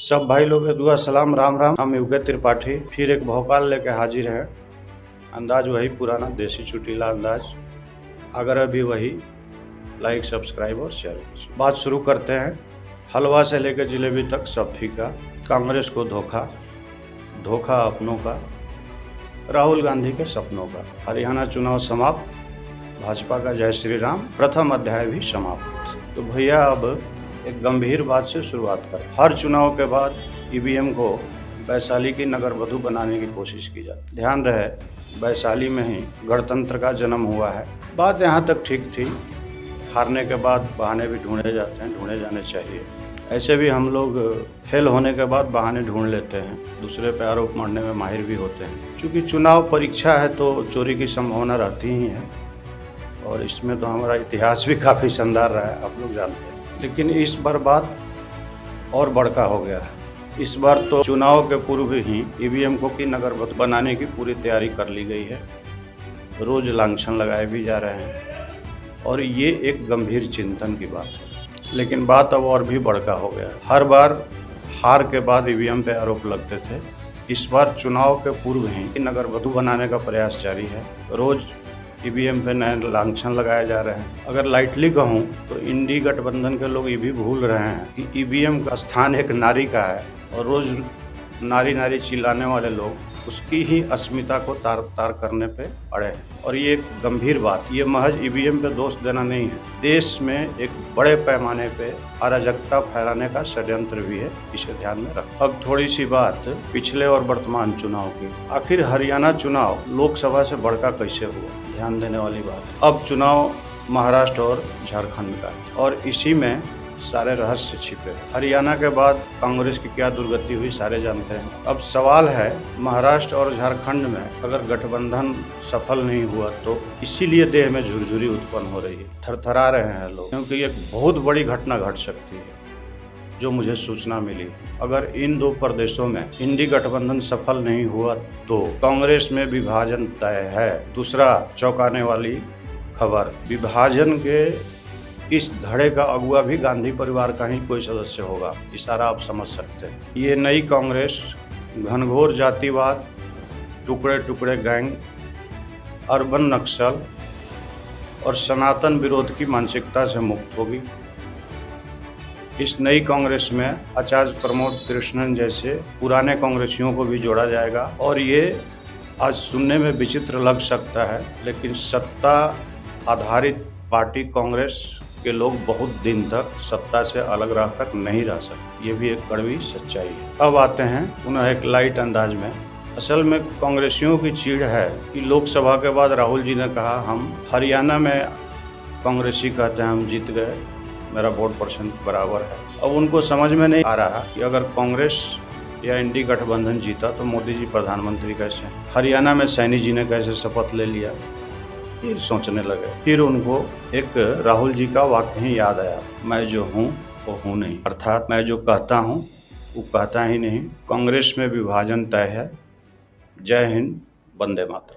सब भाई लोग के दुआ सलाम राम राम। हम युग त्रिपाठी फिर एक भौकाल लेके हाजिर है। अंदाज वही पुराना देसी चुटीला अंदाज, अगर अभी वही लाइक सब्सक्राइब और शेयर कीजिए। बात शुरू करते हैं। हलवा से लेकर जिलेबी तक सब फीका, कांग्रेस को धोखा, धोखा अपनों का, राहुल गांधी के सपनों का। हरियाणा चुनाव समाप्त, भाजपा का जय श्री राम, प्रथम अध्याय भी समाप्त। तो भैया अब एक गंभीर बात से शुरुआत करें। हर चुनाव के बाद ईवीएम को वैशाली की नगर वधु बनाने की कोशिश की जाती। ध्यान रहे, वैशाली में ही गणतंत्र का जन्म हुआ है। बात यहाँ तक ठीक थी। हारने के बाद बहाने भी ढूंढे जाते हैं, ढूंढे जाने चाहिए। ऐसे भी हम लोग फेल होने के बाद बहाने ढूंढ लेते हैं, दूसरे पे आरोप मारने में माहिर भी होते हैं। क्योंकि चुनाव परीक्षा है तो चोरी की संभावना रहती ही है, और इसमें तो हमारा इतिहास भी काफ़ी शानदार रहा है, आप लोग जानते हैं। लेकिन इस बार बात और बड़का हो गया है। इस बार तो चुनाव के पूर्व ही ईवीएम को की नगर वधु बनाने की पूरी तैयारी कर ली गई है। रोज लांछन लगाए भी जा रहे हैं, और ये एक गंभीर चिंतन की बात है। लेकिन बात अब और भी बड़का हो गया। हर बार हार के बाद ईवीएम पे आरोप लगते थे। इस बार चुनाव के पूर्व ही नगर वधु बनाने का प्रयास जारी है। रोज ईवीएम पे नए लांछन लगाए जा रहे हैं। अगर लाइटली कहूँ तो इंडी गठबंधन के लोग ये भी भूल रहे हैं कि ईवीएम का स्थान एक नारी का है, और रोज नारी नारी चिल्लाने वाले लोग उसकी ही अस्मिता को तार तार करने पे अड़े हैं। और ये एक गंभीर बात, ये महज ईवीएम पे दोष देना नहीं है, देश में एक बड़े पैमाने पे अराजकता फैलाने का षड्यंत्र भी है, इसे ध्यान में रखें। अब थोड़ी सी बात पिछले और वर्तमान चुनाव की। आखिर हरियाणा चुनाव लोकसभा से बड़का कैसे हुआ, ध्यान देने वाली बात। अब चुनाव महाराष्ट्र और झारखंड का है, और इसी में सारे रहस्य छिपे। हरियाणा के बाद कांग्रेस की क्या दुर्गति हुई सारे जानते हैं। अब सवाल है, महाराष्ट्र और झारखंड में अगर गठबंधन सफल नहीं हुआ तो इसीलिए देह में झुरझुरी उत्पन्न हो रही है, थरथरा रहे हैं लोग, क्योंकि एक बहुत बड़ी घटना घट सकती है जो मुझे सूचना मिली। अगर इन दो प्रदेशों में इंडी गठबंधन सफल नहीं हुआ तो कांग्रेस में विभाजन तय है। दूसरा चौंकाने वाली खबर, विभाजन के इस धड़े का अगुआ भी गांधी परिवार का ही कोई सदस्य होगा। इशारा आप समझ सकते हैं। ये नई कांग्रेस घनघोर जातिवाद, टुकड़े टुकड़े गैंग, अर्बन नक्सल और सनातन विरोध की मानसिकता से मुक्त होगी। इस नई कांग्रेस में आचार्य प्रमोद कृष्णन जैसे पुराने कांग्रेसियों को भी जोड़ा जाएगा। और ये आज सुनने में विचित्र लग सकता है, लेकिन सत्ता आधारित पार्टी कांग्रेस के लोग बहुत दिन तक सत्ता से अलग रहकर नहीं रह सकते। ये भी एक कड़वी सच्चाई है। अब आते हैं पुनः एक लाइट अंदाज में। असल में कांग्रेसियों की चीड़ है कि लोकसभा के बाद राहुल जी ने कहा हम हरियाणा में कांग्रेसी कहते हैं हम जीत गए, मेरा वोट परसेंट बराबर है। अब उनको समझ में नहीं आ रहा कि अगर कांग्रेस या इंडी गठबंधन जीता तो मोदी जी प्रधानमंत्री कैसे, हरियाणा में सैनी जी ने कैसे शपथ ले लिया। फिर सोचने लगे। फिर उनको एक राहुल जी का वाक्य ही याद आया, मैं जो हूँ वो हूँ नहीं, अर्थात मैं जो कहता हूँ वो कहता ही नहीं। कांग्रेस में विभाजन तय है। जय हिंद, वंदे मातरम।